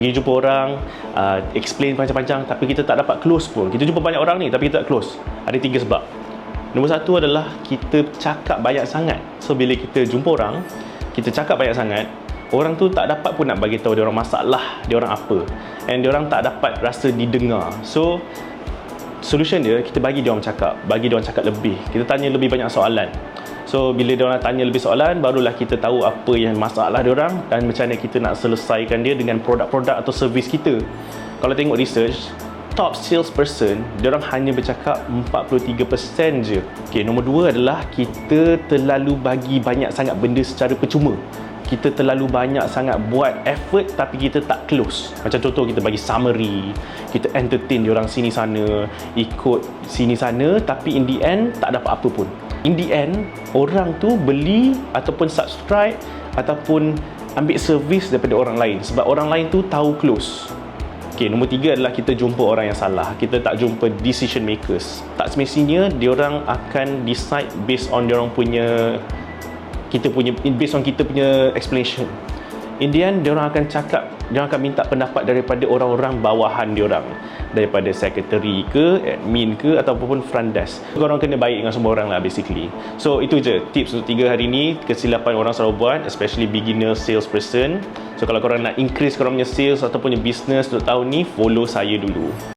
Pergi jumpa orang, explain panjang-panjang tapi kita tak dapat close pun. Kita jumpa banyak orang ni tapi kita tak close. Ada 3 sebab. Nombor 1 adalah kita cakap banyak sangat. So bila kita jumpa orang, kita cakap banyak sangat, orang tu tak dapat pun nak bagi tahu dia orang masalah, dia orang apa. And dia orang tak dapat rasa didengar. So solution dia, kita bagi dia orang cakap lebih. Kita tanya lebih banyak soalan. So bila dia orang tanya lebih soalan, barulah kita tahu apa yang masalah dia orang dan macam mana kita nak selesaikan dia dengan produk-produk atau servis kita. Kalau tengok research, top salesperson, dia orang hanya bercakap 43% je. Okay, nombor 2 adalah kita terlalu bagi banyak sangat benda secara percuma. Kita terlalu banyak sangat buat effort tapi kita tak close. Macam contoh, kita bagi summary, kita entertain diorang sini sana, ikut sini sana, tapi in the end tak dapat apa pun. In the end, orang tu beli ataupun subscribe ataupun ambil servis daripada orang lain sebab orang lain tu tahu close. Okay, nombor 3 adalah kita jumpa orang yang salah. Kita tak jumpa decision makers. Tak semestinya diorang akan decide based on diorang punya based on kita punya explanation. In the end, diorang akan cakap, diorang akan minta pendapat daripada orang-orang bawahan diorang, daripada secretary ke, admin ke, ataupun front desk. Korang kena baik dengan semua orang lah basically. So itu je tips untuk 3 hari ni, kesilapan orang selalu buat, especially beginner salesperson. So kalau korang nak increase korang punya sales ataupun punya business untuk tahun ni, follow saya dulu.